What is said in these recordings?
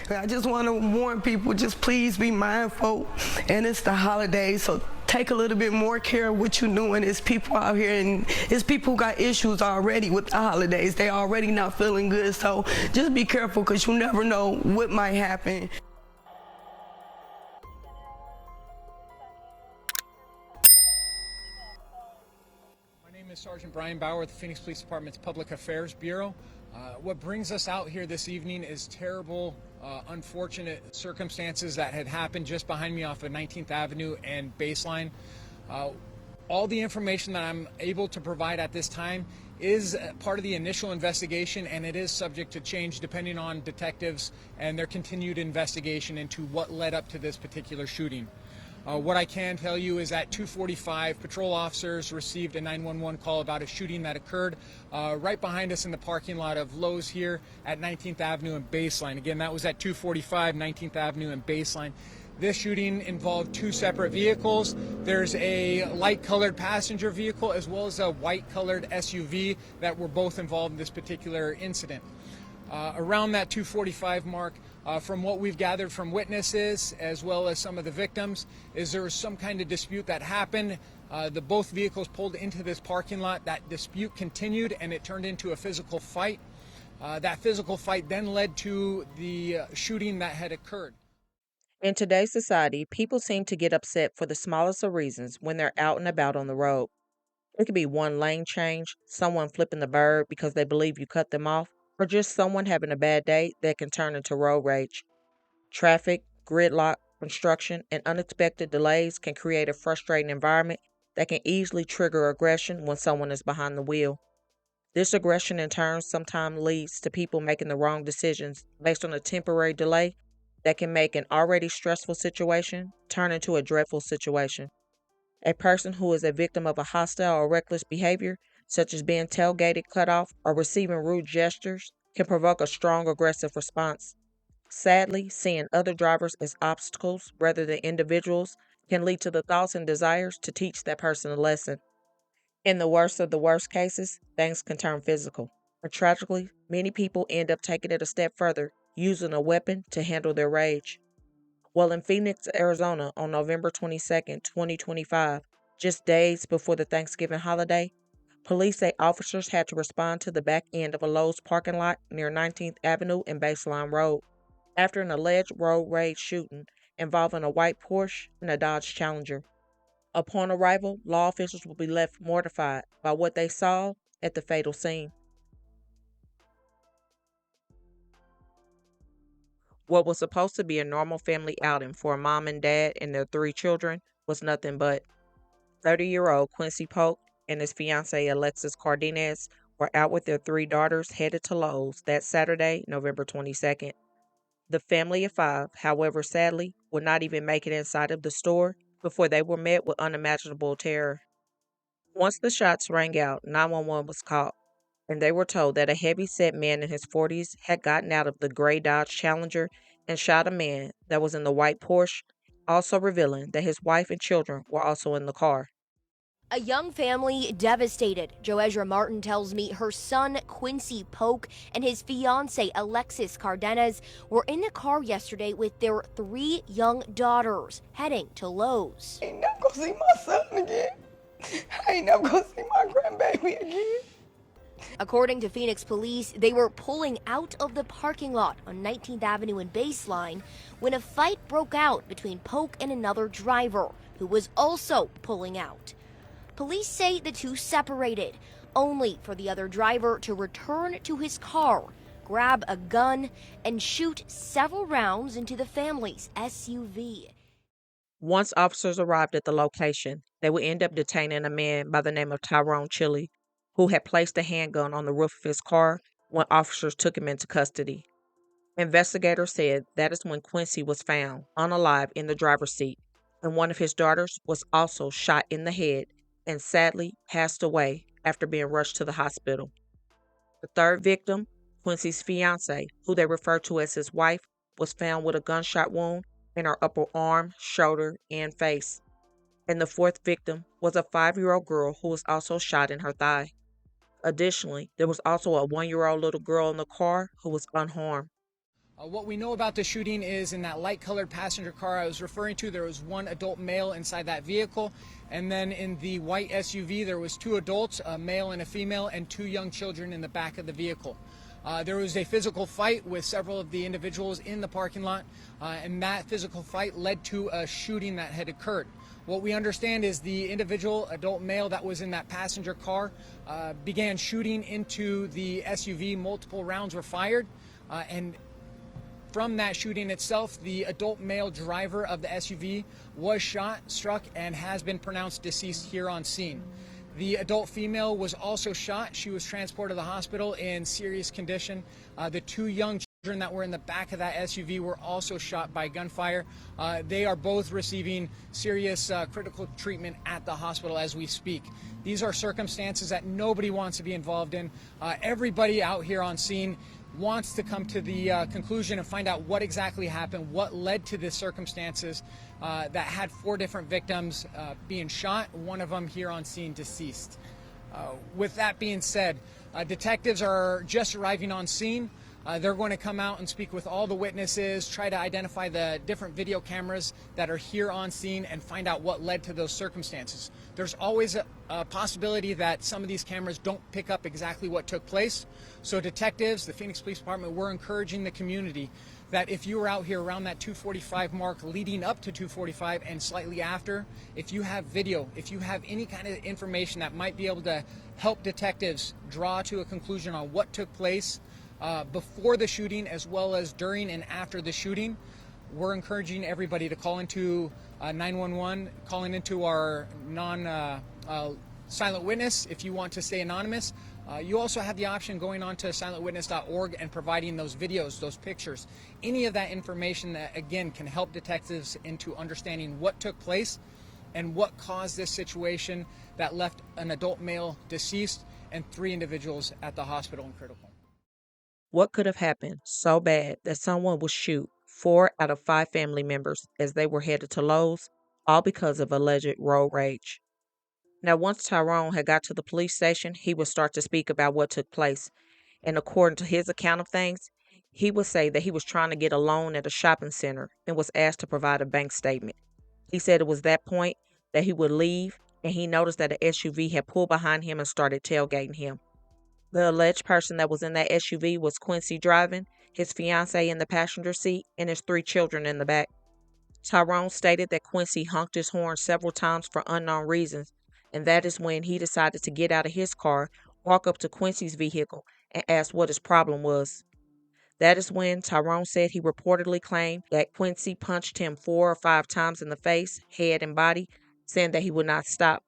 I just want to warn people, just please be mindful. And it's the holidays, so take a little bit more care of what you're doing. It's people out here, and it's people who got issues already with the holidays. They already not feeling good, so just be careful because you never know what might happen. My name is Sergeant Brian Bauer with the Phoenix Police Department's Public Affairs Bureau. What brings us out here this evening is terrible, unfortunate circumstances that had happened just behind me off of 19th Avenue and Baseline. All the information that I'm able to provide at this time is part of the initial investigation, and it is subject to change depending on detectives and their continued investigation into what led up to this particular shooting. What I can tell you is at 2:45, patrol officers received a 911 call about a shooting that occurred right behind us in the parking lot of Lowe's here at 19th Avenue and Baseline. Again, that was at 2:45, 19th Avenue and Baseline. This shooting involved two separate vehicles. There's a light-colored passenger vehicle as well as a white-colored SUV that were both involved in this particular incident. Around that 2:45 mark, from what we've gathered from witnesses as well as some of the victims, is there was some kind of dispute that happened. Both vehicles pulled into this parking lot. That dispute continued and it turned into a physical fight. That physical fight then led to the shooting that had occurred. In today's society, people seem to get upset for the smallest of reasons when they're out and about on the road. It could be one lane change, someone flipping the bird because they believe you cut them off, or just someone having a bad day that can turn into road rage. Traffic, gridlock, construction, and unexpected delays can create a frustrating environment that can easily trigger aggression when someone is behind the wheel. This aggression in turn sometimes leads to people making the wrong decisions based on a temporary delay that can make an already stressful situation turn into a dreadful situation. A person who is a victim of a hostile or reckless behavior, such as being tailgated, cut off, or receiving rude gestures, can provoke a strong aggressive response. Sadly, seeing other drivers as obstacles rather than individuals can lead to the thoughts and desires to teach that person a lesson. In the worst of the worst cases, things can turn physical. And tragically, many people end up taking it a step further, using a weapon to handle their rage. Well, in Phoenix, Arizona, on November 22nd, 2025, just days before the Thanksgiving holiday, police say officers had to respond to the back end of a Lowe's parking lot near 19th Avenue and Baseline Road after an alleged road rage shooting involving a white Porsche and a Dodge Challenger. Upon arrival, law officials will be left mortified by what they saw at the fatal scene. What was supposed to be a normal family outing for a mom and dad and their three children was nothing but. 30-year-old Quincy Polk and his fiancée Alexis Cardenas were out with their three daughters headed to Lowe's that Saturday, November 22nd. The family of five, however, sadly, would not even make it inside of the store before they were met with unimaginable terror. Once the shots rang out, 911 was called, and they were told that a heavy-set man in his 40s had gotten out of the gray Dodge Challenger and shot a man that was in the white Porsche, also revealing that his wife and children were also in the car. A young family devastated. Joezra Martin tells me her son Quincy Polk and his fiancée Alexis Cardenas were in the car yesterday with their three young daughters heading to Lowe's. I ain't never gonna see my son again. I ain't never gonna see my grandbaby again. According to Phoenix police, they were pulling out of the parking lot on 19th Avenue and Baseline when a fight broke out between Polk and another driver who was also pulling out. Police say the two separated, only for the other driver to return to his car, grab a gun, and shoot several rounds into the family's SUV. Once officers arrived at the location, they would end up detaining a man by the name of Tyrone, who had placed a handgun on the roof of his car when officers took him into custody. Investigators said that is when Quincy was found unalive in the driver's seat, and one of his daughters was also shot in the head and sadly passed away after being rushed to the hospital. The third victim, Quincy's fiancée, who they refer to as his wife, was found with a gunshot wound in her upper arm, shoulder, and face. And the fourth victim was a 5-year-old girl who was also shot in her thigh. Additionally, there was also a 1-year-old little girl in the car who was unharmed. What we know about the shooting is in that light-colored passenger car I was referring to, there was one adult male inside that vehicle, and then in the white SUV there was two adults, a male and a female, and two young children in the back of the vehicle. There was a physical fight with several of the individuals in the parking lot, and that physical fight led to a shooting that had occurred. What we understand is the individual adult male that was in that passenger car began shooting into the SUV. Multiple rounds were fired, and from that shooting itself, the adult male driver of the SUV was shot, struck, and has been pronounced deceased here on scene. The adult female was also shot. She was transported to the hospital in serious condition. The two young children that were in the back of that SUV were also shot by gunfire. They are both receiving serious critical treatment at the hospital as we speak. These are circumstances that nobody wants to be involved in. Everybody out here on scene wants to come to the conclusion and find out what exactly happened, what led to the circumstances that had four different victims being shot, one of them here on scene deceased. With that being said, detectives are just arriving on scene. They're going to come out and speak with all the witnesses, try to identify the different video cameras that are here on scene and find out what led to those circumstances. There's always a possibility that some of these cameras don't pick up exactly what took place. So detectives, the Phoenix Police Department, we're encouraging the community that if you were out here around that 245 mark leading up to 245 and slightly after, if you have video, if you have any kind of information that might be able to help detectives draw to a conclusion on what took place before the shooting as well as during and after the shooting, we're encouraging everybody to call into 911, calling into our silent witness if you want to stay anonymous. You also have the option going on to silentwitness.org and providing those videos, those pictures, any of that information that, again, can help detectives into understanding what took place and what caused this situation that left an adult male deceased and 3 individuals at the hospital in critical. What could have happened so bad that someone would shoot 4 out of 5 family members as they were headed to Lowe's, all because of alleged road rage? Now, once Tyrone had got to the police station, he would start to speak about what took place. And according to his account of things, he would say that he was trying to get a loan at a shopping center and was asked to provide a bank statement. He said it was that point that he would leave, and he noticed that an SUV had pulled behind him and started tailgating him. The alleged person that was in that SUV was Quincy driving, his fiancée in the passenger seat, and his 3 children in the back. Tyrone stated that Quincy honked his horn several times for unknown reasons, and that is when he decided to get out of his car, walk up to Quincy's vehicle, and ask what his problem was. That is when Tyrone said he reportedly claimed that Quincy punched him 4 or 5 times in the face, head, and body, saying that he would not stop.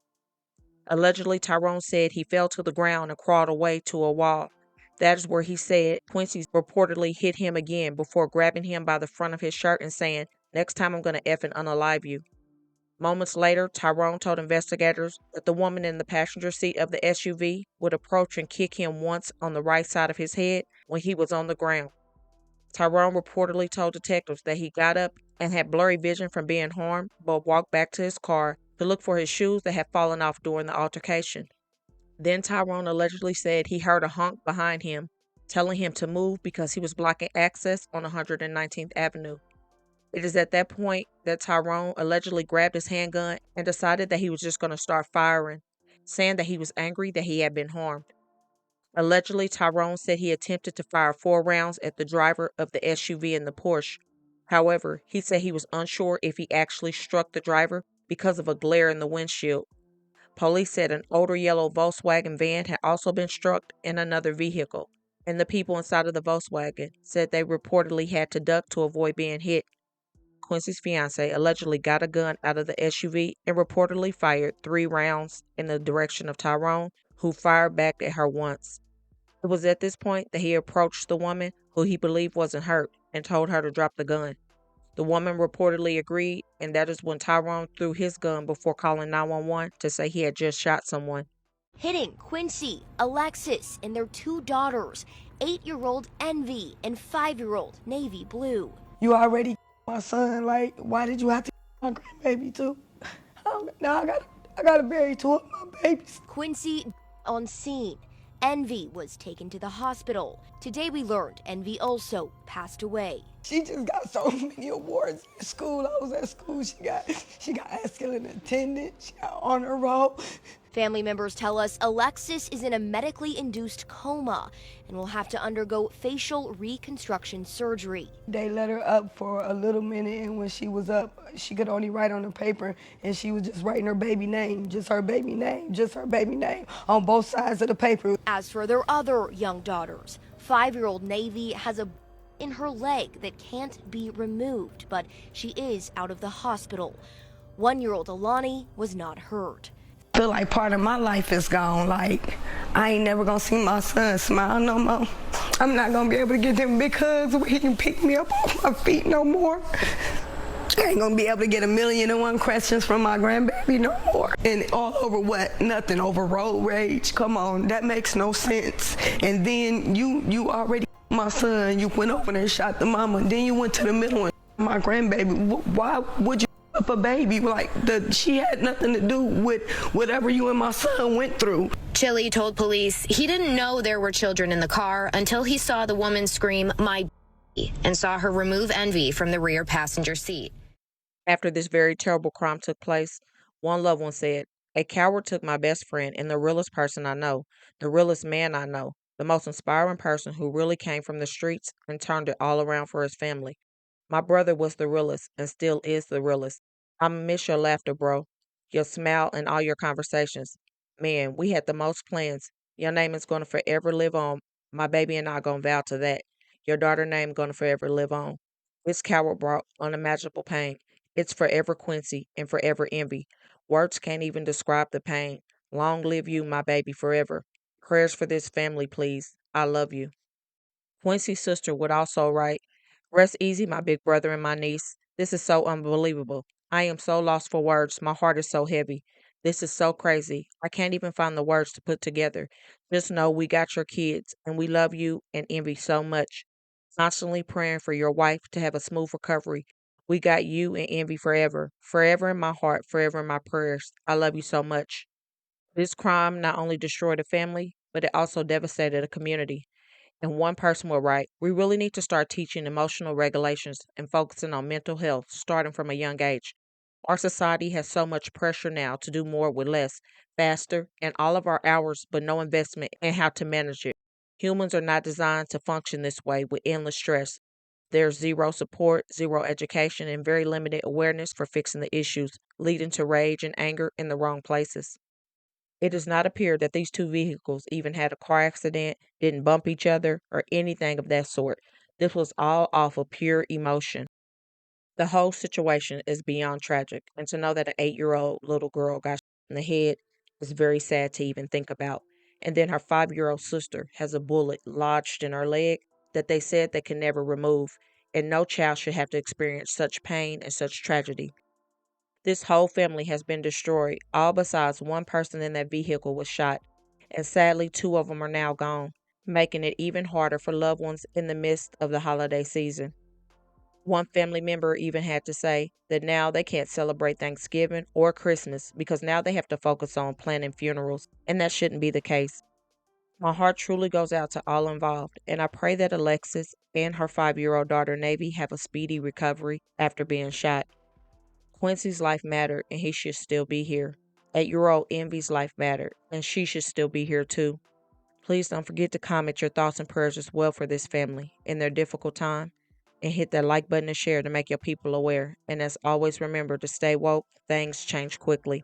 Allegedly, Tyrone said he fell to the ground and crawled away to a wall. That is where he said Quincy reportedly hit him again before grabbing him by the front of his shirt and saying, "Next time I'm going to effing unalive you." Moments later, Tyrone told investigators that the woman in the passenger seat of the SUV would approach and kick him once on the right side of his head when he was on the ground. Tyrone reportedly told detectives that he got up and had blurry vision from being harmed, but walked back to his car to look for his shoes that had fallen off during the altercation. Then Tyrone allegedly said he heard a honk behind him, telling him to move because he was blocking access on 119th Avenue. It is at that point that Tyrone allegedly grabbed his handgun and decided that he was just going to start firing, saying that he was angry that he had been harmed. Allegedly, Tyrone said he attempted to fire 4 rounds at the driver of the SUV and the Porsche. However, he said he was unsure if he actually struck the driver because of a glare in the windshield. Police said an older yellow Volkswagen van had also been struck in another vehicle, and the people inside of the Volkswagen said they reportedly had to duck to avoid being hit. Quincy's fiancée allegedly got a gun out of the SUV and reportedly fired 3 rounds in the direction of Tyrone, who fired back at her once. It was at this point that he approached the woman, who he believed wasn't hurt, and told her to drop the gun. The woman reportedly agreed, and that is when Tyrone threw his gun before calling 911 to say he had just shot someone. Hitting Quincy, Alexis, and their 2 daughters, 8-year-old Envy and 5-year-old Navy Blue. You already my son, like, why did you have to my grandbaby too? Now I gotta bury 2 of my babies. Quincy on scene. Envy was taken to the hospital. Today we learned Envy also passed away. She just got so many awards at school. I was at school. She got excellent attendance. She got honor roll. Family members tell us Alexis is in a medically induced coma and will have to undergo facial reconstruction surgery. They let her up for a little minute, and when she was up, she could only write on the paper, and she was just writing her baby name, just her baby name, just her baby name on both sides of the paper. As for their other young daughters, 5-year-old Navy has a in her leg that can't be removed, but she is out of the hospital. 1-year-old Alani was not hurt. I feel like part of my life is gone. Like, I ain't never gonna see my son smile no more. I'm not gonna be able to get them big hugs where he can pick me up off my feet no more. I ain't gonna be able to get 1,000,001 questions from my grandbaby no more. And all over what? Nothing. Over road rage. Come on, that makes no sense. And then you already my son, you went over there and shot the mama, and then you went to the middle and my grandbaby. Why would you up a baby? Like, she had nothing to do with whatever you and my son went through. Chili told police he didn't know there were children in the car until he saw the woman scream, "My b-" and saw her remove Envy from the rear passenger seat. After this very terrible crime took place, one loved one said, "A coward took my best friend and the realest person I know, the realest man I know, the most inspiring person who really came from the streets and turned it all around for his family. My brother was the realest and still is the realest. I miss your laughter, bro. Your smile and all your conversations. Man, we had the most plans. Your name is going to forever live on. My baby and I going to vow to that. Your daughter name going to forever live on. This coward brought unimaginable pain. It's forever Quincy and forever Envy. Words can't even describe the pain. Long live you, my baby, forever. Prayers for this family, please. I love you." Quincy's sister would also write, "Rest easy, my big brother and my niece. This is so unbelievable. I am so lost for words. My heart is so heavy. This is so crazy. I can't even find the words to put together. Just know we got your kids, and we love you and Envy so much. Constantly praying for your wife to have a smooth recovery. We got you and Envy forever. Forever in my heart, forever in my prayers. I love you so much." This crime not only destroyed a family, but it also devastated a community. And one person will write, "We really need to start teaching emotional regulations and focusing on mental health starting from a young age. Our society has so much pressure now to do more with less, faster, and all of our hours, but no investment in how to manage it. Humans are not designed to function this way with endless stress. There's zero support, zero education, and very limited awareness for fixing the issues, leading to rage and anger in the wrong places. It does not appear that these two vehicles even had a car accident, didn't bump each other, or anything of that sort. This was all off of pure emotion. The whole situation is beyond tragic, and to know that an 8-year-old little girl got shot in the head is very sad to even think about. And then her 5-year-old sister has a bullet lodged in her leg that they said they can never remove, and no child should have to experience such pain and such tragedy. This whole family has been destroyed. All besides one person in that vehicle was shot, and sadly, 2 of them are now gone, making it even harder for loved ones in the midst of the holiday season. One family member even had to say that now they can't celebrate Thanksgiving or Christmas because now they have to focus on planning funerals, and that shouldn't be the case. My heart truly goes out to all involved, and I pray that Alexis and her 5-year-old daughter Navy have a speedy recovery after being shot. Quincy's life mattered, and he should still be here. 8-year-old Envy's life mattered, and she should still be here too. Please don't forget to comment your thoughts and prayers as well for this family in their difficult time, and hit that like button and share to make your people aware. And as always, remember to stay woke. Things change quickly.